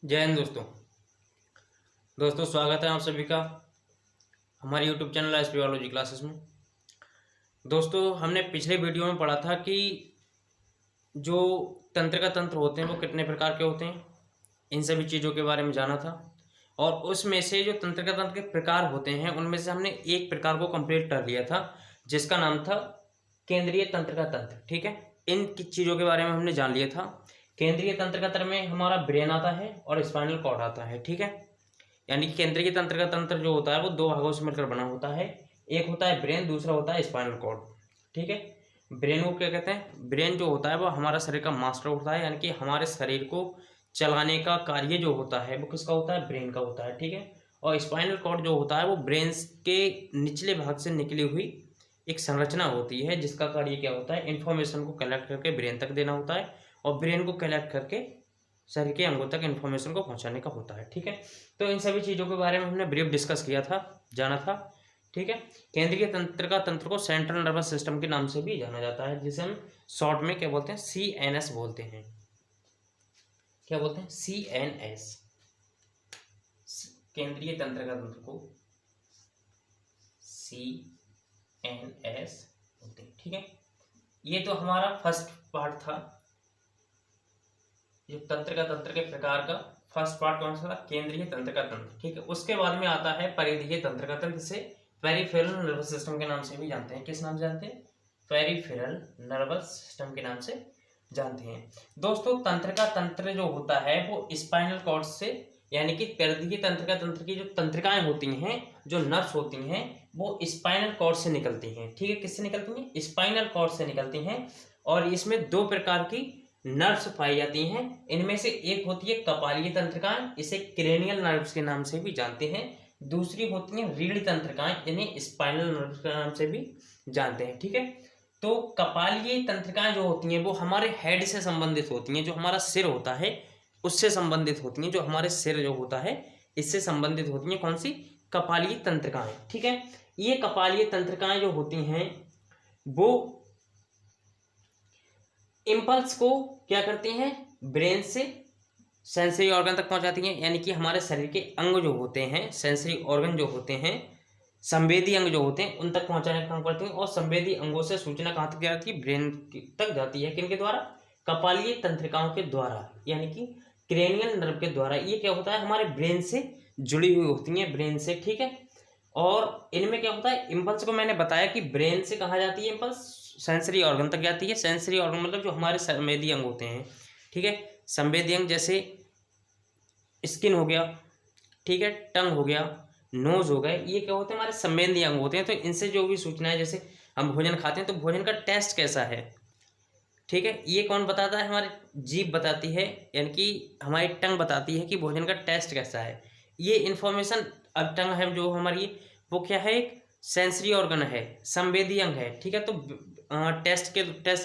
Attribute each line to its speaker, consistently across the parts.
Speaker 1: जय हिंद दोस्तों स्वागत है आप सभी का हमारे YouTube channel SP biology classes में। दोस्तों हमने पिछले वीडियो में पढ़ा था कि जो तंत्रिका तंत्र होते हैं वो कितने प्रकार के होते हैं, इन सभी चीज़ों के बारे में जाना था। और उसमें से जो तंत्रिका तंत्र के प्रकार होते हैं उनमें से हमने एक प्रकार को कंप्लीट कर लिया था जिसका नाम था केंद्रीय तंत्रिका तंत्र। ठीक है, इन चीज़ों के बारे में हमने जान लिया था। केंद्रीय तंत्रिका तंत्र में हमारा ब्रेन आता है और स्पाइनल कॉर्ड आता है। ठीक है, यानी कि केंद्रीय तंत्रिका तंत्र जो होता है वो दो भागों से मिलकर बना होता है। एक होता है ब्रेन, दूसरा होता है स्पाइनल कॉर्ड। ठीक है, ब्रेन को क्या कहते हैं? ब्रेन जो होता है वो हमारा शरीर का मास्टर होता है, यानी कि हमारे शरीर को चलाने का कार्य जो होता है वो किसका होता है? ब्रेन का होता है। ठीक है, और स्पाइनल कॉर्ड जो होता है वो ब्रेन के निचले भाग से निकली हुई एक संरचना होती है जिसका कार्य क्या होता है? इन्फॉर्मेशन को कलेक्ट करके ब्रेन तक देना होता है और ब्रेन को कलेक्ट करके शरीर के अंगों तक इन्फॉर्मेशन को पहुंचाने का होता है। ठीक है, तो इन सभी चीज़ों के बारे में हमने ब्रीफ डिस्कस किया था, जाना था। ठीक है, केंद्रीय तंत्रिका तंत्र को सेंट्रल नर्वस सिस्टम के नाम से भी जाना जाता है, जिसे हम शॉर्ट में क्या बोलते हैं? CNS बोलते हैं। क्या बोलते हैं? CNS, केंद्रीय तंत्रिका तंत्र को CNS बोलते हैं। ठीक है, ये तो हमारा फर्स्ट पार्ट था, जो तंत्रिका तंत्र के प्रकार का फर्स्ट पार्ट कौन सा था? केंद्रीय तंत्रिका तंत्र। ठीक है, उसके बाद में आता है परिधीय तंत्रिका तंत्र, जिसे पेरिफेरल नर्वस सिस्टम के नाम से भी जानते हैं। किस नाम से जानते हैं? पेरिफेरल नर्वस सिस्टम के नाम से जानते हैं। दोस्तों तंत्रिका तंत्र जो होता है वो स्पाइनल कॉर्ड से, यानी कि परिधीय तंत्रिका तंत्र की जो तंत्रिकाएं होती हैं, जो नर्व्स होती हैं, वो स्पाइनल कॉर्ड से निकलती हैं। ठीक है, किससे निकलती हैं? स्पाइनल कॉर्ड से निकलती हैं। और इसमें दो प्रकार की नर्व्स पाई जाती हैं। इनमें से एक होती है कपालीय तंत्रिकाएं, इसे क्रेनियल नर्व्स के नाम से भी जानते हैं। दूसरी होती है रीढ़ तंत्रिकाएं, इन्हें स्पाइनल नर्व्स के नाम से भी जानते हैं। ठीक है, तो कपालीय तंत्रिकाएं जो होती हैं वो हमारे हेड से संबंधित होती हैं, जो हमारा सिर होता है उससे संबंधित होती हैं। जो हमारे सिर जो होता है इससे संबंधित होती हैं। कौन सी? कपालीय तंत्रिकाएं। ठीक है, ये कपालीय तंत्रिकाएं जो होती हैं वो इम्पल्स को क्या करती हैं? ब्रेन से सेंसरी ऑर्गन तक पहुंचाती हैं, यानी कि हमारे शरीर के अंग जो होते हैं, सेंसरी ऑर्गन जो होते हैं, संवेदी अंग जो होते हैं, उन तक पहुंचाने का काम करती हैं। और संवेदी अंगों से सूचना कहाँ तक जाती है? ब्रेन तक जाती है। किनके द्वारा? कपालीय तंत्रिकाओं के द्वारा, यानी कि क्रेनियल नर्व के द्वारा। ये क्या होता है? हमारे ब्रेन से जुड़ी हुई होती है, ब्रेन से। ठीक है, और इनमें क्या होता है? इम्पल्स को मैंने बताया कि ब्रेन से कहाँ जाती है इम्पल्स? सेंसरी ऑर्गन तक जाती है। सेंसरी ऑर्गन मतलब जो हमारे संवेदी अंग होते हैं। ठीक है, संवेदी अंग जैसे स्किन हो गया, ठीक है, टंग हो गया, नोज हो गए, ये क्या होते हैं? हमारे संवेदी अंग होते हैं। तो इनसे जो भी सूचनाएं, जैसे हम भोजन खाते हैं तो भोजन का टेस्ट कैसा है, ठीक है, ये कौन बताता है? हमारी जीभ बताती है, यानी कि हमारी टंग बताती है कि भोजन का टेस्ट कैसा है। ये इन्फॉर्मेशन, अब टंग है जो हमारी, वो क्या है? एक सेंसरी ऑर्गन है, संवेदी अंग है। ठीक है, तो टेस्ट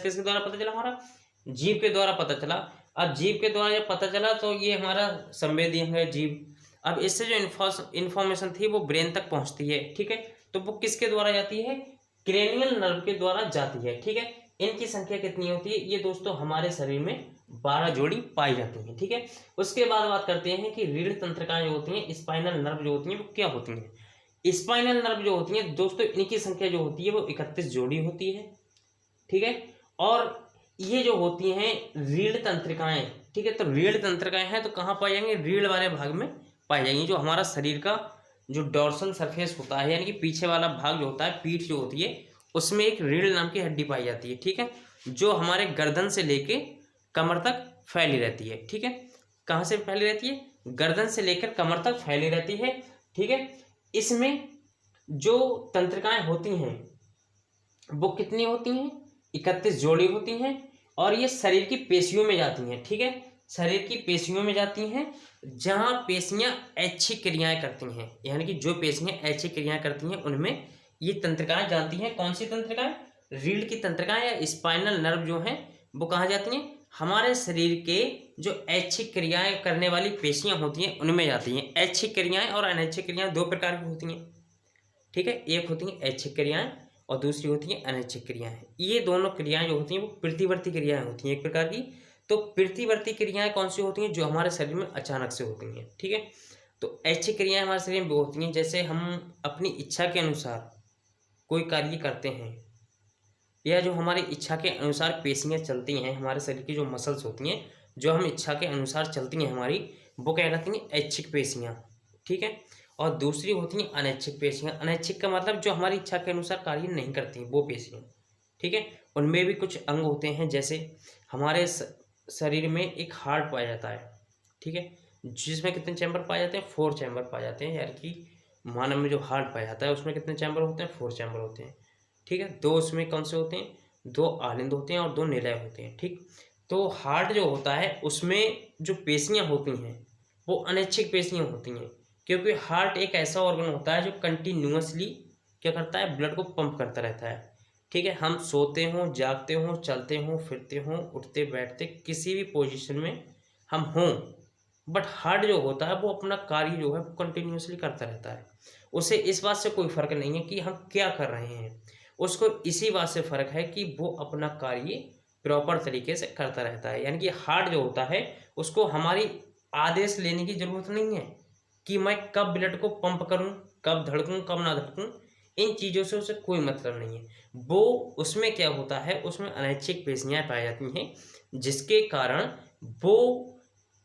Speaker 1: किसके द्वारा पता चला? हमारा जीभ के द्वारा पता चला। अब जीभ के द्वारा जब पता चला तो ये हमारा संवेदी अंग है, जीभ। अब इससे जो इन्फॉर्मेशन थी वो ब्रेन तक पहुंचती है। ठीक है, तो वो किसके द्वारा जाती है? क्रेनियल नर्व के द्वारा जाती है। ठीक है, इनकी संख्या कितनी होती है? ये दोस्तों हमारे शरीर में 12 जोड़ी पाई जाती हैं। ठीक है, उसके बाद बात करते हैं कि रीढ़ तंत्रिकाएं जो होती हैं, स्पाइनल नर्व जो होती हैं, वो क्या होती हैं? स्पाइनल नर्व जो होती हैं दोस्तों, इनकी संख्या जो होती है वो 31 जोड़ी होती है। ठीक है, और ये जो होती हैं रीढ़ तंत्रिकाएं, ठीक है, तो रीढ़ तंत्रिकाएं हैं तो कहाँ पाई जाएंगी? रीढ़ वाले भाग में पाई जाएंगी। जो हमारा शरीर का जो डॉर्सल सरफेस होता है, यानी कि पीछे वाला भाग जो होता है, पीठ जो होती है, उसमें एक रीढ़ नाम की हड्डी पाई जाती है। ठीक है, जो हमारे गर्दन से लेके कमर तक फैली रहती है। ठीक है, कहाँ से फैली रहती है? गर्दन से लेकर कमर तक फैली रहती है। ठीक है, इसमें जो तंत्रिकाएं होती हैं वो कितनी होती हैं? 31 जोड़ी होती हैं। और ये शरीर की पेशियों में जाती हैं। ठीक है, शरीर की पेशियों में जाती हैं, जहाँ पेशियां ऐच्छिक क्रियाएं करती हैं, यानी कि जो पेशियां ऐच्छिक क्रियाएं करती हैं उनमें ये तंत्रिकाएं जाती हैं। कौन सी तंत्रिकाएं? रीढ़ की तंत्रिकाएं या स्पाइनल नर्व जो हैं वो कहाँ जाती हैं? हमारे शरीर के जो ऐच्छिक क्रियाएं करने वाली पेशियां होती हैं उनमें जाती हैं। ऐच्छिक क्रियाएं और अनैच्छिक क्रियाएं दो प्रकार की होती हैं। ठीक है, एक होती हैं ऐच्छिक क्रियाएं और दूसरी होती हैं अनैच्छिक क्रियाएं। ये दोनों क्रियाएं जो होती हैं वो प्रतिवर्ती क्रियाएं होती हैं एक प्रकार की, तो प्रतिवर्ती क्रियाएं कौन सी होती हैं? जो हमारे शरीर में अचानक से होती हैं, ठीक है। तो ऐसी क्रियाएं हमारे शरीर में वो होती हैं जैसे हम अपनी इच्छा के अनुसार कोई कार्य करते हैं, या जो हमारी इच्छा के अनुसार पेशियाँ चलती हैं, हमारे शरीर की जो मसल्स होती हैं, जो हम इच्छा के अनुसार चलती हैं हमारी, वो कहलाती हैं ऐच्छिक पेशियाँ, ठीक है। और दूसरी होती हैं अनैच्छिक पेशियाँ। अनैच्छिक का मतलब जो हमारी इच्छा के अनुसार कार्य नहीं करती हैं, वो पेशियाँ, ठीक है। उनमें भी कुछ अंग होते हैं, जैसे हमारे शरीर में एक हार्ट पाया जाता है, ठीक है, जिसमें कितने चैम्बर पाए जाते हैं? 4 चैम्बर पाए जाते हैं, यानी कि मानव में जो हार्ट पाया जाता है उसमें कितने चैम्बर होते हैं? 4 चैम्बर होते हैं, ठीक है। 2 उसमें कौन से होते हैं? 2 आलिंद होते हैं और 2 निलय होते हैं, ठीक। तो हार्ट जो होता है उसमें जो पेशियाँ होती हैं वो अनैच्छिक पेशियाँ होती हैं, क्योंकि हार्ट एक ऐसा ऑर्गन होता है जो कंटिन्यूअसली क्या करता है? ब्लड को पंप करता रहता है, ठीक है। हम सोते हों, जागते हों, चलते हों, फिरते हों, उठते बैठते, किसी भी पोजीशन में हम हों, बट हार्ट जो होता है वो अपना कार्य जो है वो कंटिन्यूअसली करता रहता है। उसे इस बात से कोई फ़र्क नहीं है कि हम क्या कर रहे हैं, उसको इसी बात से फ़र्क है कि वो अपना कार्य प्रॉपर तरीके से करता रहता है। यानी कि हार्ट जो होता है उसको हमारी आदेश लेने की ज़रूरत नहीं है कि मैं कब ब्लड को पंप करूं, कब धड़कूं, कब ना धड़कूं, इन चीज़ों से उसे कोई मतलब नहीं है। वो उसमें क्या होता है, उसमें अनैच्छिक पेशियाँ पाई जाती हैं, जिसके कारण वो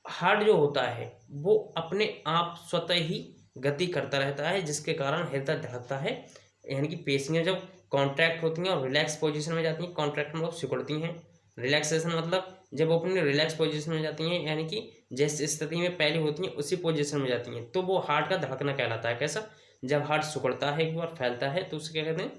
Speaker 1: हार्ट जो होता है वो अपने आप स्वतः ही गति करता रहता है, जिसके कारण हृदय धड़कता है। यानी कि पेशियाँ जब कॉन्ट्रैक्ट होती हैं और रिलैक्स पोजीशन में जाती हैं, कॉन्ट्रैक्ट मतलब सिकुड़ती हैं, रिलैक्सेशन मतलब जब वो अपनी रिलैक्स पोजीशन में जाती हैं, यानी कि जिस स्थिति में पहले होती हैं उसी पोजीशन में जाती हैं, तो वो हार्ट का धड़कना कहलाता है। कैसा? जब हार्ट सिकुड़ता है, एक बार फैलता है, तो उसे क्या कहते हैं?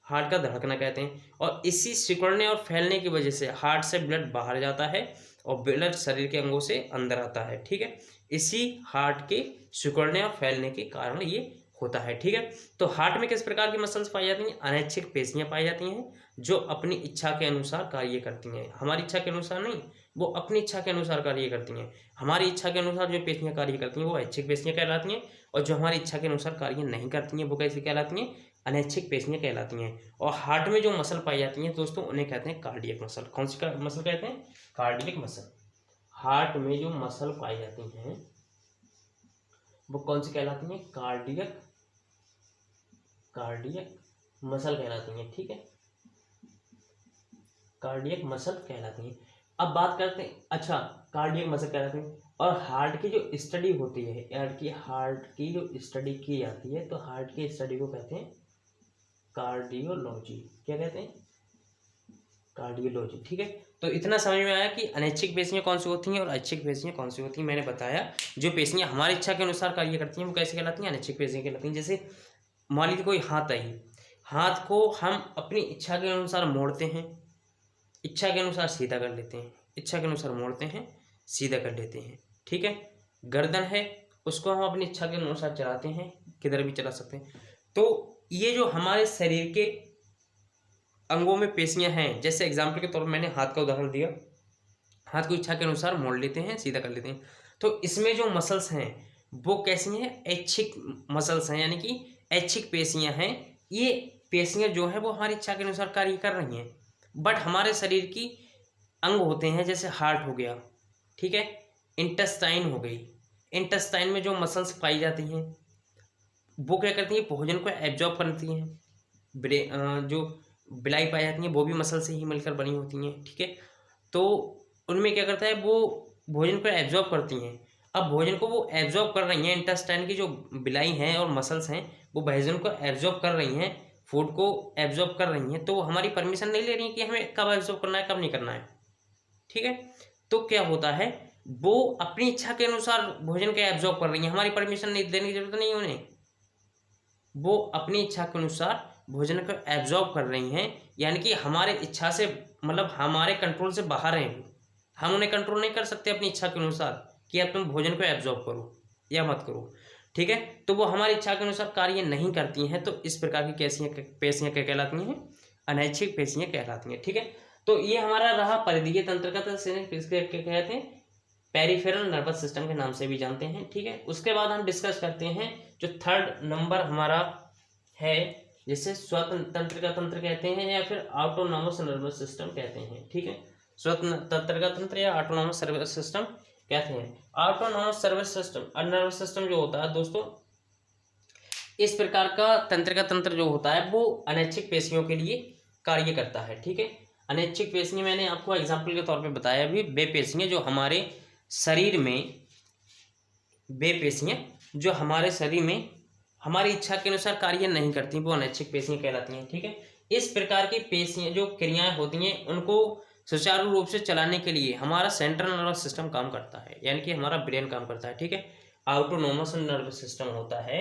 Speaker 1: हार्ट का धड़कना कहते हैं। और इसी सिकुड़ने और फैलने की वजह से हार्ट से ब्लड बाहर जाता है और ब्लड शरीर के अंगों से अंदर आता है, ठीक है। इसी हार्ट के सिकुड़ने और फैलने के कारण ये होता है, ठीक है। तो हार्ट में किस प्रकार की मसल्स पाई जाती हैं? अनैच्छिक पेशियाँ पाई जाती हैं, जो अपनी इच्छा के अनुसार कार्य करती हैं। हमारी इच्छा के अनुसार नहीं, वो अपनी इच्छा के अनुसार कार्य करती हैं। हमारी इच्छा के अनुसार जो पेशियाँ कार्य करती हैं वो ऐच्छिक पेशियाँ कहलाती हैं, और जो हमारी इच्छा के अनुसार कार्य नहीं करती हैं वो कैसी कहलाती हैं? अनैच्छिक पेशियाँ कहलाती हैं। और हार्ट में जो मसल पाई जाती हैं दोस्तों, उन्हें कहते हैं कार्डियक मसल। कौन सी मसल कहते हैं? Cardiac muscle. हार्ट में जो मसल पाई जाती हैं वो कौन सी कहलाती हैं? कार्डियक मसल कहलाती हैं, ठीक है। कार्डियक मसल कहलाती हैं। अब बात करते हैं, अच्छा, कार्डियक मसल कहलाती हैं। और हार्ट की जो स्टडी होती है, हार्ट की जो स्टडी की जाती है, तो हार्ट की स्टडी को कहते हैं कार्डियोलॉजी। क्या कहते हैं? कार्डियोलॉजी, ठीक है। तो इतना समझ में आया कि अनैच्छिक पेशियाँ कौन सी होती हैं और ऐच्छिक पेशियाँ कौन सी होती हैं। मैंने बताया जो पेशियाँ हमारी इच्छा के अनुसार कार्य करती हैं वो कैसे कहलाती हैं? अनैच्छिक पेशियाँ कहलाती हैं। जैसे मान लीजिए कोई हाथ आई, हाथ को हम अपनी इच्छा के अनुसार मोड़ते हैं, इच्छा के अनुसार सीधा कर लेते हैं, इच्छा के अनुसार मोड़ते हैं, सीधा कर लेते हैं, ठीक है। गर्दन है, उसको हम अपनी इच्छा के अनुसार चलाते हैं, किधर भी चला सकते हैं। तो ये जो हमारे शरीर के अंगों में पेशियाँ हैं, जैसे एग्जाम्पल के तौर पर मैंने हाथ का उदाहरण दिया, हाथ को इच्छा के अनुसार मोड़ लेते हैं, सीधा कर लेते हैं। तो इसमें जो मसल्स हैं वो कैसी हैं? ऐच्छिक मसल्स हैं, यानी कि ऐच्छिक पेशियाँ हैं। ये पेशियाँ जो है वो हमारी इच्छा के अनुसार कार्य कर रही हैं, बट हमारे शरीर की अंग होते हैं, जैसे हार्ट हो गया, ठीक है, इंटेस्टाइन हो गई, इंटेस्टाइन में जो मसल्स पाई जाती हैं वो क्या करती हैं? भोजन को एब्जॉर्ब करती हैं। जो बिलाई पाई जाती हैं वो भी मसल से ही मिलकर बनी होती हैं, ठीक है। तो उनमें क्या करता है, वो भोजन को एब्जॉर्ब करती हैं। अब भोजन को वो एब्जॉर्ब कर रही हैं, इंटेस्टाइन की जो बिलाई हैं और मसल्स हैं वो भोजन को एब्जॉर्ब कर रही हैं, फूड को एब्जॉर्ब कर रही हैं, तो वो हमारी परमिशन नहीं ले रही हैं कि हमें कब एब्जॉर्ब करना है, कब नहीं करना है, ठीक है। तो क्या होता है, वो अपनी इच्छा के अनुसार भोजन को एब्जॉर्ब कर रही हैं, हमारी परमिशन नहीं देने की जरूरत नहीं है उन्हें, वो अपनी इच्छा के अनुसार भोजन को एब्जॉर्ब कर रही हैं। यानी कि हमारे इच्छा से, मतलब हमारे कंट्रोल से बाहर हैं, हम उन्हें कंट्रोल नहीं कर सकते अपनी इच्छा के अनुसार कि अब तुम भोजन को एब्जॉर्ब करो या मत करो, ठीक है। तो वो हमारी इच्छा के अनुसार कार्य नहीं करती हैं, तो इस प्रकार की पेशियाँ क्या कहलाती हैं? अनैच्छिक पेशियाँ कहलाती हैं, ठीक है। तो ये हमारा रहा परिधीय तंत्र का, तो क्या कहते हैं? पेरिफेरल नर्वस सिस्टम के नाम से भी जानते हैं, ठीक है। उसके बाद हम डिस्कस करते हैं जो थर्ड नंबर हमारा है, जिसे स्वतंत्र का तंत्र कहते हैं या फिर ऑटोनॉमस नर्वस सिस्टम कहते हैं, ठीक है। स्वतंत्र का तंत्र या ऑटोनॉमस सर्विस सिस्टम कहते हैं। ऑटोनॉमस सर्विस सिस्टम और नर्वस सिस्टम जो होता है दोस्तों, इस प्रकार का तंत्र जो होता है वो अनैच्छिक पेशियों के लिए कार्य करता है। ठीक है, अनैच्छिक पेशियां मैंने आपको एग्जाम्पल के तौर पे बताया अभी, वे पेशियां जो हमारे शरीर में, वे पेशियां जो हमारे शरीर में हमारी इच्छा के अनुसार कार्य नहीं करती, वो अनैच्छिक पेशियां कहलाती हैं। ठीक है, इस प्रकार की पेशियां जो क्रियाएं होती हैं उनको सुचारू रूप से चलाने के लिए हमारा सेंट्रल नर्वस सिस्टम काम करता है, यानी कि हमारा ब्रेन काम करता है। ठीक है, ऑटोनोमस नर्वस सिस्टम होता है,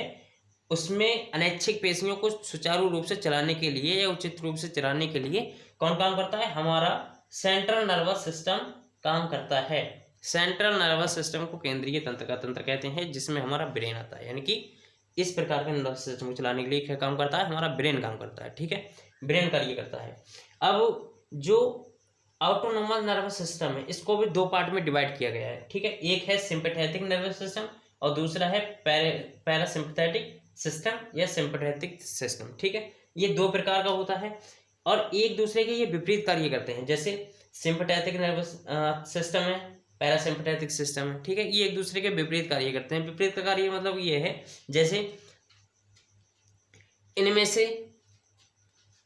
Speaker 1: उसमें अनैच्छिक पेशियों को सुचारू रूप से चलाने के लिए या उचित रूप से चलाने के लिए कौन काम करता है? हमारा सेंट्रल नर्वस सिस्टम काम करता है। सेंट्रल नर्वस सिस्टम को केंद्रीय तंत्र का तंत्र कहते हैं, जिसमें हमारा ब्रेन आता है, यानी कि इस प्रकार के नर्वस सिस्टम को चलाने के लिए क्या काम करता है? हमारा ब्रेन काम करता है। ठीक है, ब्रेन कार्य करता है। अब जो ऑटोनोमस नर्वस सिस्टम है, इसको भी दो पार्ट में डिवाइड किया गया है। ठीक है, एक है सिंपैथेटिक नर्वस सिस्टम और दूसरा है पैरासिम्पैथेटिक सिस्टम या सिंपैथेटिक सिस्टम। ठीक है, ये दो प्रकार का होता है और एक दूसरे के ये विपरीत कार्य करते हैं। जैसे सिंपैथेटिक नर्वस सिस्टम है, पैरासिम्पैथेटिक सिस्टम है। ठीक है, ये एक दूसरे के विपरीत कार्य करते हैं। विपरीत कार्य मतलब ये है, जैसे इनमें से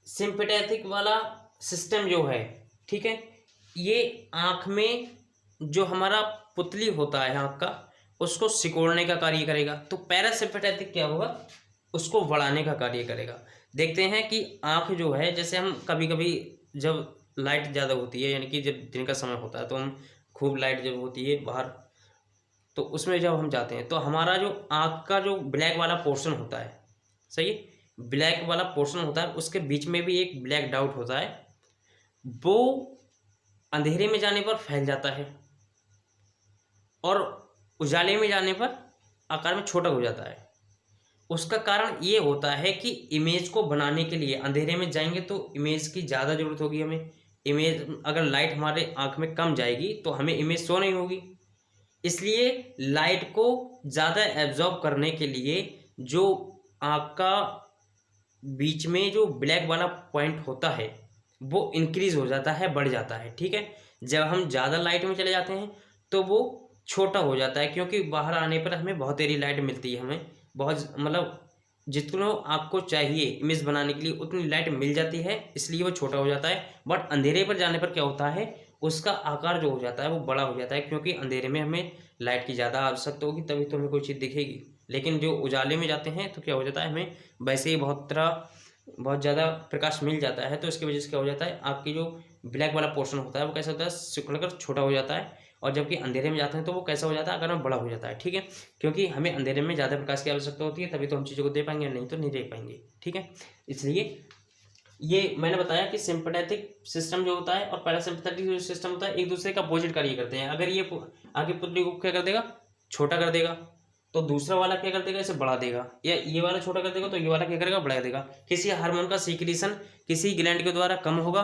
Speaker 1: सिंपैथेटिक वाला सिस्टम जो है, ठीक है, ये आँख में जो हमारा पुतली होता है आँख का, उसको सिकोड़ने का कार्य करेगा। तो पैरासिम्पैथेटिक क्या होगा? उसको बढ़ाने का कार्य करेगा। देखते हैं कि आँख जो है, जैसे हम कभी कभी जब लाइट ज़्यादा होती है, यानी कि जब दिन का समय होता है, तो हम खूब लाइट जब होती है बाहर, तो उसमें जब हम जाते हैं तो हमारा जो आँख का जो ब्लैक वाला पोर्शन होता है, सही है, ब्लैक वाला पोर्शन होता है, उसके बीच में भी एक ब्लैक डाउट होता है, वो अंधेरे में जाने पर फैल जाता है और उजाले में जाने पर आकार में छोटा हो जाता है। उसका कारण ये होता है कि इमेज को बनाने के लिए अंधेरे में जाएंगे तो इमेज की ज़्यादा ज़रूरत होगी हमें। इमेज अगर लाइट हमारे आँख में कम जाएगी तो हमें इमेज शो नहीं होगी। इसलिए लाइट को ज़्यादा एब्जॉर्ब करने के लिए जो आँख का बीच में जो ब्लैक वाला पॉइंट होता है वो इंक्रीज हो जाता है, बढ़ जाता है। ठीक है, जब हम ज़्यादा लाइट में चले जाते हैं तो वो छोटा हो जाता है, क्योंकि बाहर आने पर हमें बहुत देरी लाइट मिलती है, हमें बहुत मतलब जितना आपको चाहिए इमेज बनाने के लिए उतनी लाइट मिल जाती है, इसलिए वो छोटा हो जाता है। बट अंधेरे पर जाने पर क्या होता है, उसका आकार जो हो जाता है वो बड़ा हो जाता है, क्योंकि अंधेरे में हमें लाइट की ज़्यादा आवश्यकता होगी, तभी तो हमें कोई चीज़ दिखेगी। लेकिन जो उजाले में जाते हैं तो क्या हो जाता है, हमें वैसे ही बहुत ज़्यादा प्रकाश मिल जाता है, तो इसकी वजह से क्या हो जाता है, आपकी जो ब्लैक वाला पोर्शन होता है वो कैसा होता है, सिकुड़कर छोटा हो जाता है। और जबकि अंधेरे में जाते हैं तो वो कैसा हो जाता है, आकार में बड़ा हो जाता है। ठीक है, क्योंकि हमें अंधेरे में ज़्यादा प्रकाश की आवश्यकता होती है, तभी तो हम चीज़ों को देख पाएंगे, नहीं तो नहीं देख पाएंगे। ठीक है, इसलिए ये मैंने बताया कि सिंपैथेटिक सिस्टम जो होता है और पैरासिम्पैथेटिक जो सिस्टम होता है एक दूसरे का अपोजिट कार्य करते हैं। अगर ये आगे पुतली को क्या कर देगा, छोटा कर देगा, तो दूसरा वाला क्या कर देगा, इसे बढ़ा देगा, या ये वाला छोटा कर देगा तो ये वाला क्या करेगा, बढ़ा देगा। किसी हार्मोन का सीक्रेशन किसी ग्लैंड के द्वारा कम होगा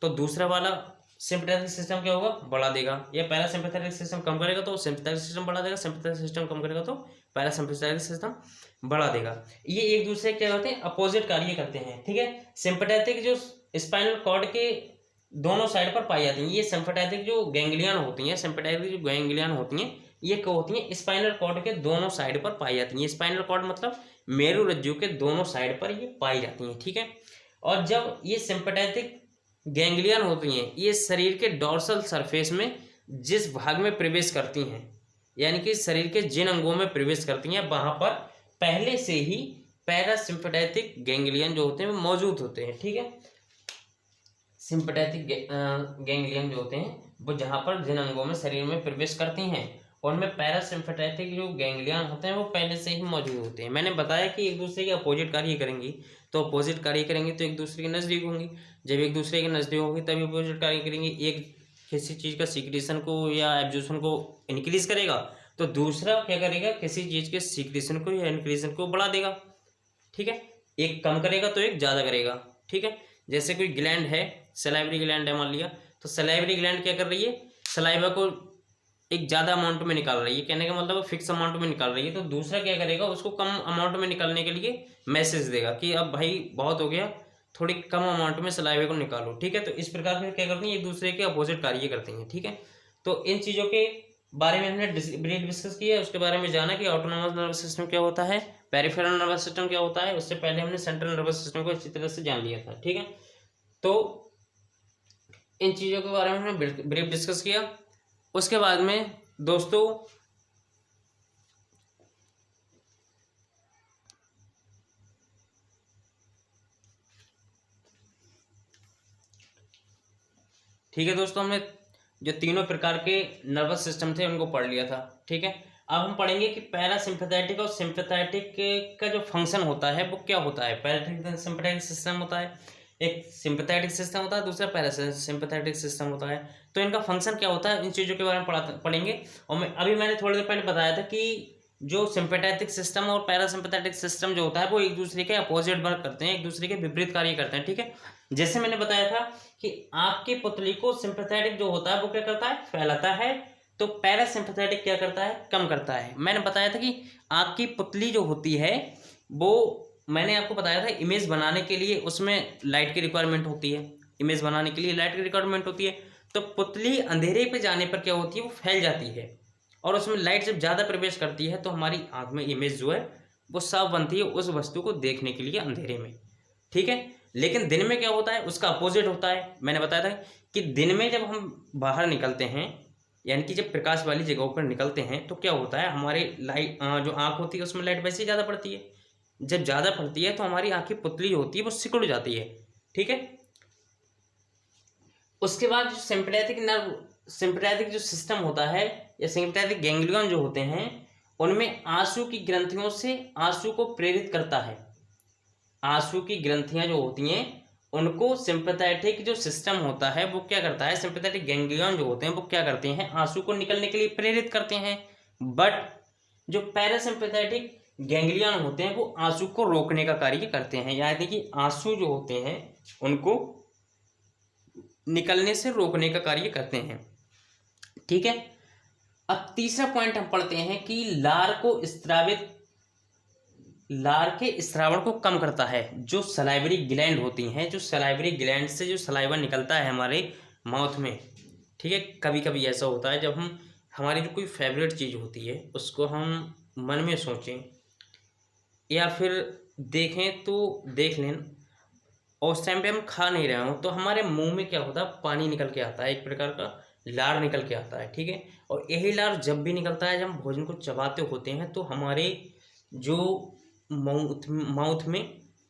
Speaker 1: तो दूसरा वाला सिंपैथेटिक सिस्टम क्या होगा, बढ़ा देगा, या पैरासिम्पैथेटिक सिस्टम कम करेगा तो सिंपैथेटिक सिस्टम बढ़ा देगा, सिंपैथेटिक सिस्टम कम करेगा तो पैरासिम्पैथेटिक सिस्टम बढ़ा देगा। ये एक दूसरे क्या होते हैं, अपोजिट कार्य करते हैं। ठीक है, सिंपैथेटिक जो स्पाइनल कॉर्ड के दोनों साइड पर पाई जाती हैं, ये सिंपैथेटिक जो गैंग्लियन होती हैं, सिंपैथेटिक जो गैंग्लियन होती हैं, ये क्या होती हैं, स्पाइनल कॉर्ड के दोनों साइड पर पाई जाती हैं। स्पाइनल कॉर्ड मतलब मेरुरज्जु के दोनों साइड पर ये पाई जाती हैं। ठीक है, और जब ये सिंपैथेटिक गैंग्लियन होती हैं, ये शरीर के डॉर्सल सरफेस में जिस भाग में प्रवेश करती हैं, यानी कि शरीर के जिन अंगों में प्रवेश करती हैं, वहाँ पर पहले से ही पैरासिम्पैथेटिक गैंग्लियन जो होते हैं वो मौजूद होते हैं। ठीक है, सिंपैथेटिक गैंग्लियन जो होते हैं वो जहाँ पर जिन अंगों में शरीर में प्रवेश करती हैं, उनमें पैरासिम्पैथेटिक जो गैंग्लियन होते हैं वो पहले से ही मौजूद होते हैं। मैंने बताया कि एक दूसरे के अपोजिट कार्य करेंगी, तो अपोजिट कार्य करेंगी तो एक दूसरे के नज़दीक होंगी, जब एक दूसरे के नज़दीक होंगी तभी अपोजिट कार्य करेंगी। एक किसी चीज़ का सीक्रेशन को या एब्जॉर्प्शन को इंक्रीज करेगा तो दूसरा क्या करेगा, किसी चीज़ के सीक्रेशन को या इंक्रीजन को बढ़ा देगा। ठीक है, एक कम करेगा तो एक ज़्यादा करेगा। ठीक है, जैसे कोई ग्लैंड है, सलाइवरी ग्लैंड है मान लिया, तो सलाइवरी ग्लैंड क्या कर रही है, सलाइवा को एक ज़्यादा अमाउंट में निकाल रही है, कहने का मतलब फिक्स अमाउंट में निकाल रही है, तो दूसरा क्या करेगा, उसको कम अमाउंट में निकालने के लिए मैसेज देगा कि अब भाई बहुत हो गया, थोड़ी कम अमाउंट में सलाइवे को निकालो, ठीक है। तो इस प्रकार से क्या करती हैं, एक दूसरे के अपोजिट कार्य करती हैं, ठीक है। तो इन चीज़ों के बारे में हमने ब्रीफ डिस्कस किया, उसके बारे में जाना कि ऑटोनोमस नर्वस सिस्टम क्या होता है, पेरिफेरल नर्वस सिस्टम क्या होता है। उससे पहले हमने सेंट्रल नर्वस सिस्टम को अच्छी तरह से जान लिया था, ठीक है। तो इन चीज़ों के बारे में हमने ब्रीफ डिस्कस किया। उसके बाद में दोस्तों ठीक है दोस्तों, हमने जो तीनों प्रकार के नर्वस सिस्टम थे उनको पढ़ लिया था, ठीक है। अब हम पढ़ेंगे कि पैरासिम्पैथेटिक और सिंपैथेटिक का जो फंक्शन होता है वो क्या होता है। पैरासिम्पैथेटिक सिस्टम होता है, एक सिंपैथेटिक सिस्टम होता है, दूसरा पैरासिम्पैथेटिक सिस्टम होता है। तो इनका फंक्शन क्या होता है, इन चीज़ों के बारे में पढ़ेंगे। और मैंने थोड़ी देर पहले बताया था कि जो सिंपैथेटिक सिस्टम और पैरासिम्पैथेटिक सिस्टम जो होता है वो एक दूसरे के अपोजिट वर्क करते हैं, एक दूसरे के विपरीत कार्य करते हैं, ठीक है। जैसे मैंने बताया था कि आपकी पुतली को सिंपैथेटिक जो होता है वो क्या करता है, फैलाता है, तो पैरासिम्पैथेटिक क्या करता है, कम करता है। मैंने बताया था कि आपकी पुतली जो होती है वो, मैंने आपको बताया था इमेज बनाने के लिए उसमें लाइट की रिक्वायरमेंट होती है, इमेज बनाने के लिए लाइट की रिक्वायरमेंट होती है। तो पुतली अंधेरे पे जाने पर क्या होती है, वो फैल जाती है, और उसमें लाइट जब ज़्यादा प्रवेश करती है तो हमारी आँख में इमेज जो है वो साफ बनती है उस वस्तु को देखने के लिए अंधेरे में, ठीक है। लेकिन दिन में क्या होता है, उसका अपोजिट होता है। मैंने बताया था कि दिन में जब हम बाहर निकलते हैं, यानी कि जब प्रकाश वाली जगहों पर निकलते हैं, तो क्या होता है, हमारे लाइट जो आँख होती है उसमें लाइट वैसे ही ज़्यादा पड़ती है। जब ज़्यादा पड़ती है तो हमारी आँख की पुतली होती है वो सिकुड़ जाती है, ठीक है। उसके बाद जो सिंपैथेटिक जो सिस्टम होता है या सिंपैथेटिक गैंग्लियन जो होते हैं, उनमें आंसू की ग्रंथियों से आंसू को प्रेरित करता है। आंसू की ग्रंथियां जो होती हैं उनको सिंपैथेटिक जो सिस्टम होता है वो क्या करता है, सिंपैथेटिक गैंग्लियन जो होते हैं वो क्या करते हैं, आंसू को निकलने के लिए प्रेरित करते हैं। बट जो पैरासिम्पैथेटिक गैंग्लियन होते हैं वो आंसू को रोकने का कार्य करते हैं, यानी कि आंसू जो होते हैं उनको निकलने से रोकने का कार्य करते हैं, ठीक है। अब तीसरा पॉइंट हम पढ़ते हैं कि लार के स्रावण को कम करता है। जो सलाइवरी ग्लैंड होती हैं, जो सलाइवरी ग्लैंड से जो सलाइवा निकलता है हमारे माउथ में, ठीक है। कभी कभी ऐसा होता है जब हम हमारी जो कोई फेवरेट चीज़ होती है उसको हम मन में सोचें या फिर देखें तो देख लें, और उस टाइम पे हम खा नहीं रहे हों, तो हमारे मुंह में क्या होता है, पानी निकल के आता है, एक प्रकार का लार निकल के आता है, ठीक है। और यही लार जब भी निकलता है, जब हम भोजन को चबाते होते हैं, तो हमारे जो माउथ में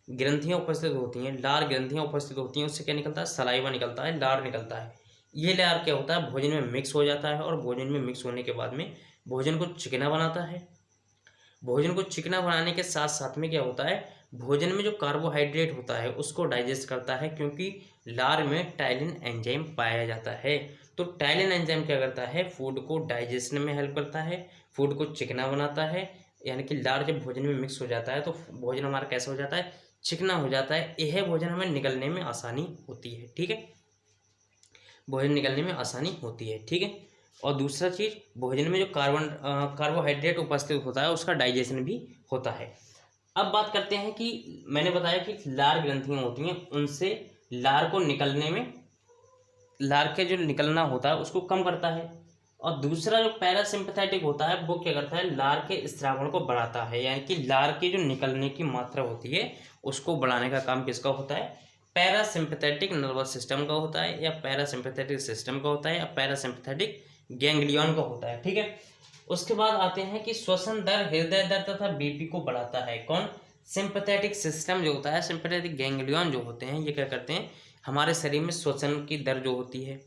Speaker 1: ग्रंथियाँ उपस्थित होती हैं, लार ग्रंथियाँ उपस्थित होती हैं, उससे क्या निकलता है, सलाइवा निकलता है, लार निकलता है। ये लार क्या होता है, भोजन में मिक्स हो जाता है, और भोजन में मिक्स होने के बाद में भोजन को चिकना बनाता है। भोजन को चिकना बनाने के साथ साथ में क्या होता है, भोजन में जो कार्बोहाइड्रेट होता है उसको डाइजेस्ट करता है, क्योंकि लार में टाइलिन एंजाइम पाया जाता है। तो टाइलिन एंजाइम क्या करता है, फूड को डाइजेशन में हेल्प करता है, फूड को चिकना बनाता है। यानी कि लार जब भोजन में मिक्स हो जाता है तो भोजन हमारा कैसा हो जाता है, चिकना हो जाता है। यह भोजन हमें निकलने में आसानी होती है, ठीक है। भोजन निकलने में आसानी होती है, ठीक है। और दूसरा चीज़, भोजन में जो कार्बोहाइड्रेट उपस्थित होता है उसका डाइजेशन भी होता है। अब बात करते हैं कि मैंने बताया कि लार ग्रंथियाँ होती हैं, उनसे लार को निकलने में, लार के जो निकलना होता है उसको कम करता है। और दूसरा जो पैरासिम्पैथेटिक होता है वो क्या करता है, लार के स्रावण को बढ़ाता है, यानी कि लार की जो निकलने की मात्रा होती है उसको बढ़ाने का काम किसका होता है, पैरासिम्पैथेटिक नर्वस सिस्टम का होता है, या पैरासिम्पैथेटिक सिस्टम का होता है, या पैरासिम्पैथेटिक गैंग्लियन का होता है, ठीक है। उसके बाद आते हैं कि श्वसन दर, हृदय दर तथा बीपी को बढ़ाता है कौन, सिंपैथेटिक सिस्टम जो होता है, सिंपैथेटिक गैंग्लियन जो होते हैं ये क्या करते हैं, हमारे शरीर में श्वसन की दर जो होती है,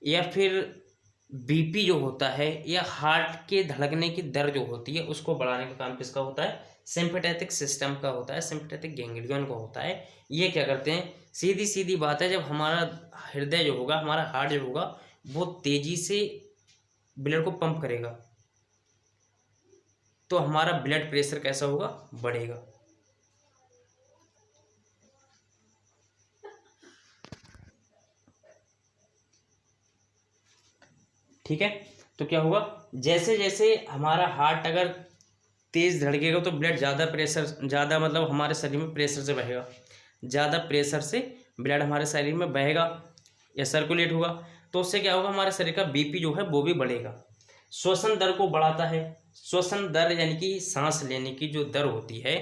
Speaker 1: या फिर बीपी जो होता है, या हार्ट के धड़कने की दर जो होती है उसको बढ़ाने का काम किसका होता है, सिंपैथेटिक सिस्टम का होता है, सिंपैथेटिक गैंग्लियन का होता है। ये क्या करते हैं, सीधी सीधी बात है, जब हमारा हृदय जो होगा, हमारा हार्ट जो होगा वो तेजी से ब्लड को पंप करेगा तो हमारा ब्लड प्रेशर कैसा होगा, बढ़ेगा। ठीक है। तो क्या होगा, जैसे जैसे हमारा हार्ट अगर तेज धड़केगा तो ब्लड ज़्यादा मतलब हमारे शरीर में प्रेशर से बहेगा। ज़्यादा प्रेशर से ब्लड हमारे शरीर में बहेगा या सर्कुलेट होगा, तो उससे क्या होगा, हमारे शरीर का बीपी जो है वो भी बढ़ेगा। श्वसन दर को बढ़ाता है। श्वसन दर यानी कि सांस लेने की जो दर होती है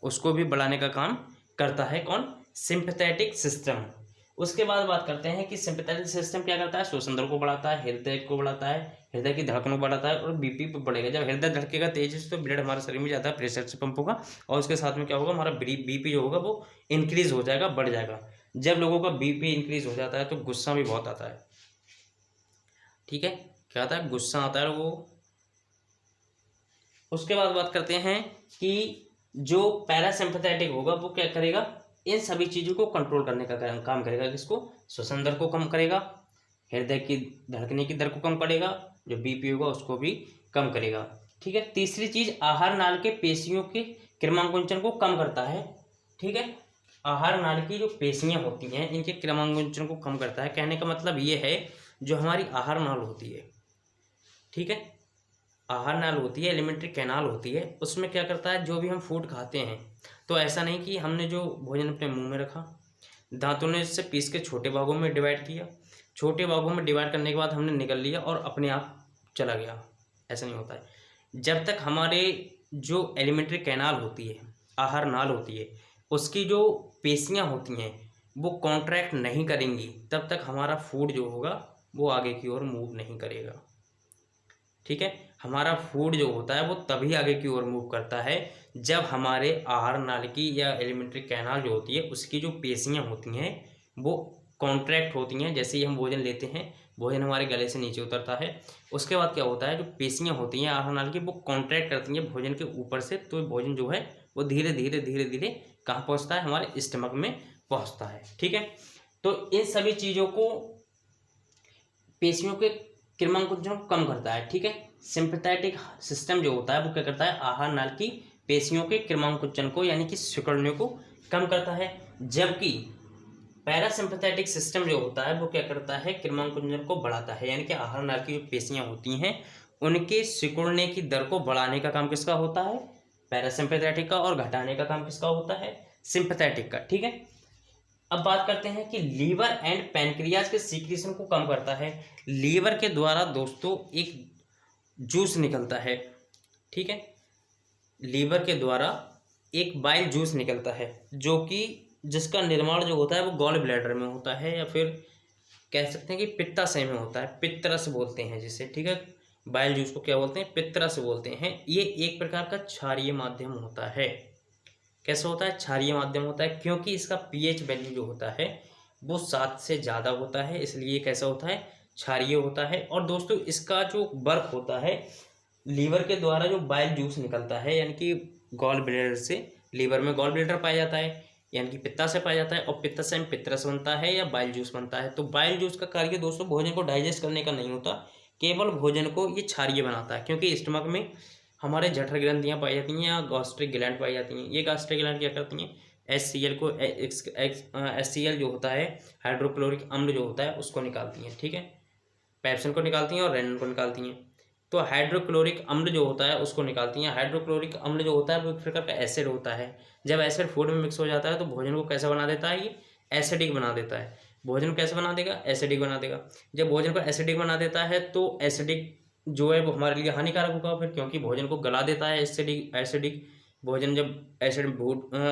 Speaker 1: उसको भी बढ़ाने का काम करता है कौन, सिंपैथेटिक सिस्टम। उसके बाद बात करते हैं कि सिंपैथेटिक सिस्टम क्या करता है, श्वसन दर को बढ़ाता है, हृदय को बढ़ाता है, हृदय की धड़कन को बढ़ाता है और बीपी पे बढ़ेगा। जब हृदय धड़केगा तेजी से तो ब्लड हमारे शरीर में ज़्यादा प्रेशर से पंप होगा और उसके साथ में क्या होगा, हमारा बीपी जो होगा वो इंक्रीज हो जाएगा, बढ़ जाएगा। जब लोगों का बीपी इंक्रीज हो जाता है तो गुस्सा भी बहुत आता है। ठीक है, क्या आता है, गुस्सा आता है वो। उसके बाद बात करते हैं कि जो पैरासिम्पथेटिक होगा वो क्या करेगा, इन सभी चीज़ों को कंट्रोल करने का काम करेगा। किसको, श्वसन दर को कम करेगा, हृदय की धड़कने की दर को कम करेगा, जो बीपी होगा उसको भी कम करेगा। ठीक है, तीसरी चीज, आहार नाल के पेशियों के क्रमांकुंचन को कम करता है। ठीक है, आहार नाल की जो पेशियां होती हैं इनके क्रमांकुंचन को कम करता है। कहने का मतलब ये है, जो हमारी आहार नाल होती है, ठीक है, आहार नाल होती है, एलिमेंट्री कैनाल होती है, उसमें क्या करता है, जो भी हम फूड खाते हैं तो ऐसा नहीं कि हमने जो भोजन अपने मुंह में रखा, दांतों ने इससे पीस के छोटे भागों में डिवाइड किया, छोटे भागों में डिवाइड करने के बाद हमने निकल लिया और अपने आप चला गया, ऐसा नहीं होता है। जब तक हमारे जो एलिमेंट्री कैनाल होती है, आहार नाल होती है, उसकी जो पेशियां होती हैं वो कॉन्ट्रैक्ट नहीं करेंगी, तब तक हमारा फूड जो होगा वो आगे की ओर मूव नहीं करेगा। ठीक है, हमारा फूड जो होता है वो तभी आगे की ओर मूव करता है जब हमारे आहार नाल की या एलिमेंट्री कैनाल जो होती है उसकी जो पेशियां होती हैं वो कॉन्ट्रैक्ट होती हैं। जैसे ही हम भोजन लेते हैं, भोजन हमारे गले से नीचे उतरता है, उसके बाद क्या होता है, जो पेशियां होती हैं आहार नाल की वो कॉन्ट्रैक्ट करती हैं भोजन के ऊपर से, तो भोजन जो है वो धीरे धीरे धीरे धीरे कहाँ पहुँचता है, हमारे स्टमक में पहुँचता है। ठीक है, तो इन सभी चीज़ों को पेशियों के क्रमांकुंचन को कम करता है। ठीक है, सिंपैथेटिक सिस्टम जो होता है वो क्या करता है, आहार नाल की पेशियों के क्रमांकुंचन को यानी कि सिकुड़ने को कम करता है, जबकि पैरासिम्पैथेटिक सिस्टम जो होता है वो क्या करता है, क्रमांकुंचन को बढ़ाता है, यानी कि आहार नाल की जो पेशियां होती हैं उनके सिकुड़ने की दर को बढ़ाने का काम किसका होता है, पैरासिम्पैथेटिक का, और घटाने का काम किसका होता है, सिंपैथेटिक का। ठीक है, अब बात करते हैं कि लीवर एंड पैनक्रियाज के सीक्रेशन को कम करता है। लीवर के द्वारा दोस्तों एक जूस निकलता है, ठीक है, लीवर के द्वारा एक बाइल जूस निकलता है, जो कि जिसका निर्माण जो होता है वो गॉल ब्लैडर में होता है, या फिर कह सकते हैं कि पित्ताशय में होता है, पित्तरस बोलते हैं जिसे। ठीक है, बाइल जूस को क्या बोलते हैं, पित्तरस बोलते हैं। ये एक प्रकार का क्षारीय माध्यम होता है। कैसा होता है, क्षारीय माध्यम होता है, क्योंकि इसका पीएच वैल्यू जो होता है वो 7 से ज़्यादा होता है, इसलिए कैसा होता है, क्षारीय होता है। और दोस्तों इसका जो वर्क होता है, लीवर के द्वारा जो बाइल जूस निकलता है, यानी कि गॉल ब्लैडर से, लीवर में गॉल ब्लैडर पाया जाता है यानी कि पित्ताशय पाया जाता है, और पित्ताशय में पित्तरस बनता है या बाइल जूस बनता है। तो बाइल जूस का कार्य दोस्तों भोजन को डाइजेस्ट करने का नहीं होता, केवल भोजन को ये क्षारीय बनाता है, क्योंकि स्टमक में हमारे जठर ग्रंथियाँ पाई जाती हैं या गैस्ट्रिक ग्लैंड पाई जाती हैं। ये गैस्ट्रिक ग्लैंड क्या करती हैं, HCl को HCl जो होता है, हाइड्रोक्लोरिक अम्ल जो होता है उसको निकालती हैं। ठीक है, पेप्सिन को निकालती हैं और रेनिन को निकालती हैं। तो हाइड्रोक्लोरिक अम्ल जो होता है उसको निकालती हैं। हाइड्रोक्लोरिक अम्ल जो होता है वो एक प्रकार का एसिड होता है। जब एसिड फूड में मिक्स हो जाता है तो भोजन को कैसा बना देता है, ये एसिडिक बना देता है। भोजन को कैसे बना देगा, एसिडिक बना देगा। जब भोजन को एसिडिक बना देता है तो एसिडिक जो है वो हमारे लिए हानिकारक होगा फिर, क्योंकि भोजन को गला देता है एसिडिक एसिडिक भोजन। जब एसिड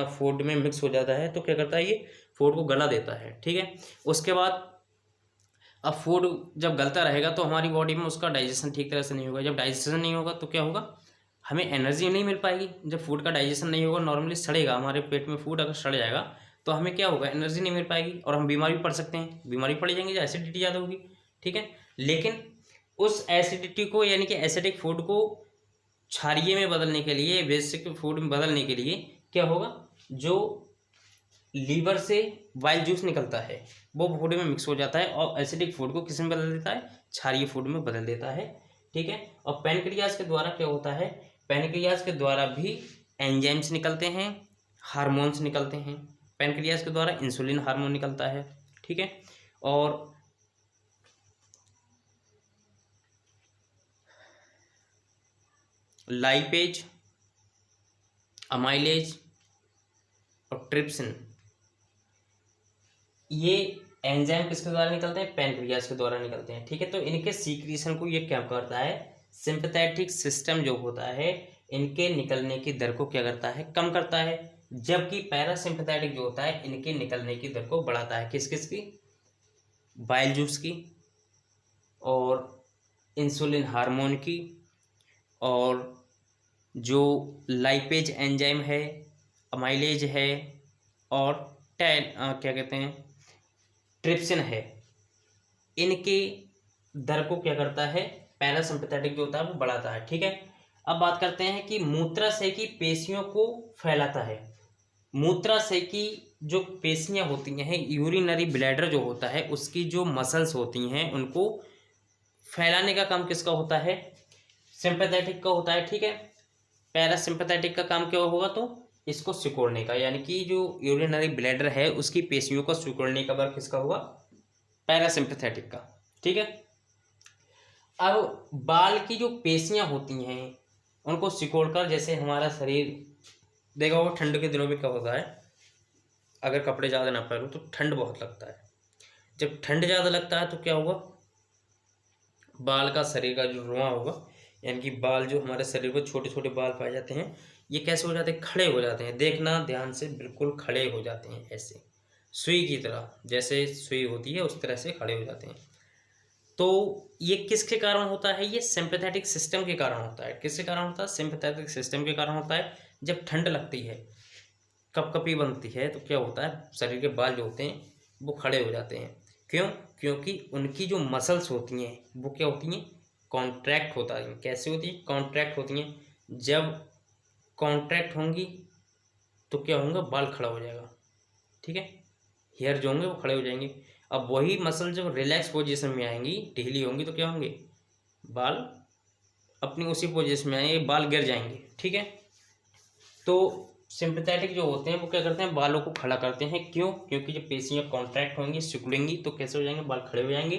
Speaker 1: फूड में मिक्स हो जाता है तो क्या करता है, ये फूड को गला देता है। ठीक है, उसके बाद अब फूड जब गलता रहेगा तो हमारी बॉडी में उसका डाइजेशन ठीक तरह से नहीं होगा। जब डाइजेशन नहीं होगा तो क्या होगा, हमें एनर्जी नहीं मिल पाएगी। जब फूड का डाइजेशन नहीं होगा, नॉर्मली सड़ेगा हमारे पेट में, फूड अगर सड़ जाएगा तो हमें क्या होगा, एनर्जी नहीं मिल पाएगी और हम बीमार भी पड़ सकते हैं। बीमारी पड़ जाएंगे, जो एसिडिटी ज़्यादा होगी। ठीक है, लेकिन उस एसिडिटी को यानी कि एसिडिक फूड को क्षारीय में बदलने के लिए, बेसिक फूड में बदलने के लिए क्या होगा, जो लीवर से वाइल जूस निकलता है वो फूड में मिक्स हो जाता है और एसिडिक फूड को किस में बदल देता है, क्षारीय फूड में बदल देता है। ठीक है, और पैनक्रियाज के द्वारा क्या होता है, पैनक्रियाज के द्वारा भी एंजाइम्स निकलते हैं, हार्मोन्स निकलते हैं। पैनक्रियाज के द्वारा इंसुलिन हार्मोन निकलता है। ठीक है, और लाइपेज, अमाइलेज और ट्रिप्सिन, ये एंजाइम किसके द्वारा निकलते हैं, पैनक्रियाज के द्वारा निकलते हैं, ठीक है। तो इनके सीक्रेशन को ये क्या करता है, सिंपैथेटिक सिस्टम जो होता है इनके निकलने की दर को क्या करता है, कम करता है, जबकि पैरासिम्पैथेटिक जो होता है इनके निकलने की दर को बढ़ाता है। किस किस की, बाइल जूस की, और इंसुलिन हार्मोन की, और जो लाइपेज एंजाइम है, अमाइलेज है, और क्या कहते हैं, ट्रिप्सिन है, इनके दर को क्या करता है, पैरासिम्पैथेटिक जो होता है वो बढ़ाता है, ठीक है। अब बात करते हैं कि मूत्राशय की पेशियों को फैलाता है। मूत्राशय की जो पेशियां होती हैं, यूरिनरी ब्लैडर जो होता है उसकी जो मसल्स होती हैं उनको फैलाने का काम किसका होता है, सिंपैथेटिक का होता है, ठीक है। पैरासिम्पैथेटिक का काम क्या होगा, तो इसको सिकोड़ने का, यानी कि जो यूरिनरी ब्लैडर है उसकी पेशियों को सिकोड़ने का वर्क किसका होगा, पैरासिम्पैथेटिक का, ठीक है। अब बाल की जो पेशियां होती हैं उनको सिकोड़कर, जैसे हमारा शरीर देखा होगा ठंड के दिनों में क्या होता है, अगर कपड़े ज़्यादा ना पहनो तो ठंड बहुत लगता है। जब ठंड ज़्यादा लगता है तो क्या होगा, बाल का, शरीर का जो रुआं होगा, यानी कि बाल जो हमारे शरीर पर छोटे छोटे बाल पाए जाते हैं, ये कैसे हो जाते हैं, खड़े हो जाते हैं। देखना ध्यान से, बिल्कुल खड़े हो जाते हैं, ऐसे सुई की तरह, जैसे सुई होती है उस तरह से खड़े हो जाते हैं। तो ये किसके कारण होता है, ये सिंपैथेटिक सिस्टम के कारण होता है। किसके कारण होता है, सिंपैथेटिक सिस्टम के कारण होता है। जब ठंड लगती है, कपकपी बनती है, तो क्या होता है, शरीर के बाल जो होते हैं वो खड़े हो जाते हैं। क्यों, क्योंकि उनकी जो मसल्स होती हैं वो क्या होती हैं, कॉन्ट्रैक्ट होता है। कैसे होती है, कॉन्ट्रैक्ट होती हैं। जब कॉन्ट्रैक्ट होंगी तो क्या होगा, बाल खड़ा हो जाएगा, ठीक है। हेयर जो होंगे वो खड़े हो जाएंगे। अब वही मसल जब रिलैक्स पोजीशन में आएंगी, ढीली होंगी, तो क्या होंगे, बाल अपनी उसी पोजीशन में आएंगे, बाल गिर जाएंगे, ठीक है। तो सिंपैथेटिक जो होते हैं वो क्या करते हैं, बालों को खड़ा करते हैं। क्यों, क्योंकि जब पेशियां कॉन्ट्रैक्ट होंगी, सिकुड़ेंगी, तो कैसे हो जाएंगे, बाल खड़े हो जाएंगे।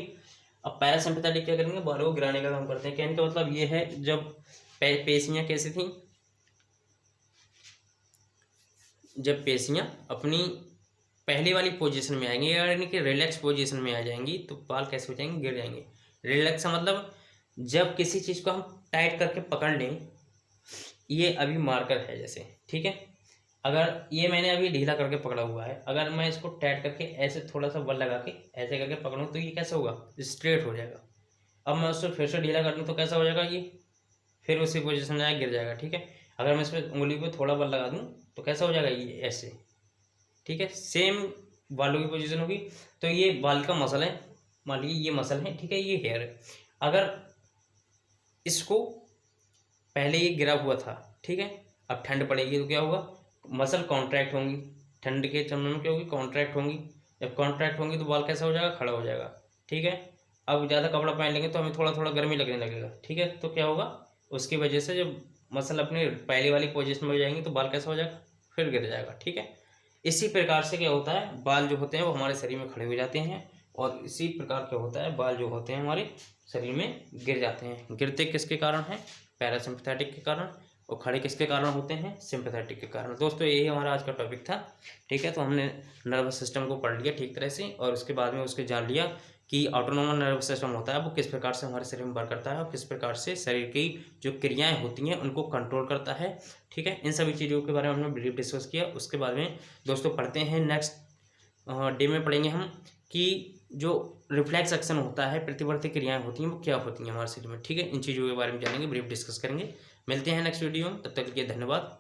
Speaker 1: अब पैरासिम्पैथेटिक क्या करेंगे, बालों को गिराने का काम करते हैं। कहने का मतलब ये है, जब पेशियां कैसी थी, जब पेशियां अपनी पहले वाली पोजीशन में आएंगी, यानी कि रिलैक्स पोजीशन में आ जाएंगी, तो बाल कैसे हो जाएंगे, गिर जाएंगे। रिलैक्स का मतलब जब किसी चीज़ को हम टाइट करके पकड़ लें, ये अभी मार्कर है जैसे, ठीक है। अगर ये मैंने अभी ढीला करके पकड़ा हुआ है, अगर मैं इसको टाइट करके ऐसे थोड़ा सा बल लगा के ऐसे करके पकड़ूँ तो ये कैसे होगा, स्ट्रेट हो जाएगा। अब मैं उसको फिर से ढीला कर दूँ तो कैसा हो जाएगा, ये फिर उसी पोजीशन में आया, गिर जाएगा, ठीक है। अगर मैं इस पर उंगली पे थोड़ा बल लगा दूँ तो कैसा हो जाएगा, ये ऐसे, ठीक है। सेम बालों की पोजीशन होगी। तो ये बाल का मसल है, मान लीजिए ये मसल है, ठीक है, ये हेयर है। अगर इसको पहले ये गिरा हुआ था, ठीक है, अब ठंड पड़ेगी तो क्या होगा, मसल कॉन्ट्रैक्ट होंगी, ठंड के समय में क्या होगी, कॉन्ट्रैक्ट होंगी। जब कॉन्ट्रैक्ट होंगी तो बाल कैसा हो जाएगा, खड़ा हो जाएगा, ठीक है। अब ज़्यादा कपड़ा पहन लेंगे तो हमें थोड़ा थोड़ा गर्मी लगने लगेगा, ठीक है। तो क्या होगा, उसकी वजह से जब मसल अपनी पहले वाली पोजीशन में हो जाएंगी तो बाल कैसा हो जाएगा, फिर गिर जाएगा, ठीक है। इसी प्रकार से क्या होता है, बाल जो होते हैं वो हमारे शरीर में खड़े हो जाते हैं, और इसी प्रकार क्या होता है, बाल जो होते हैं हमारे शरीर में गिर जाते हैं। गिरते किसके कारण हैं, पैरासिम्पैथेटिक के कारण, और खड़े किसके कारण होते हैं, सिंपैथेटिक के कारण। दोस्तों यही हमारा आज का टॉपिक था, ठीक है। तो हमने नर्वस सिस्टम को पढ़ लिया ठीक तरह से, और उसके बाद में उसके जान लिया कि ऑटोनोमस नर्वस सिस्टम होता है वो किस प्रकार से हमारे शरीर में वर्क करता है, और किस प्रकार से शरीर की जो क्रियाएं होती हैं उनको कंट्रोल करता है, ठीक है। इन सभी चीज़ों के बारे में हमने ब्रीफ डिस्कस किया। उसके बाद में दोस्तों पढ़ते हैं, नेक्स्ट डे में पढ़ेंगे हम कि जो रिफ्लेक्स एक्शन होता है, प्रतिवर्ती क्रियाएं होती हैं वो क्या होती हैं हमारे शरीर में, ठीक है। इन चीज़ों के बारे में जानेंगे, ब्रीफ डिस्कस करेंगे। मिलते हैं नेक्स्ट वीडियो में, तब तक के लिए धन्यवाद।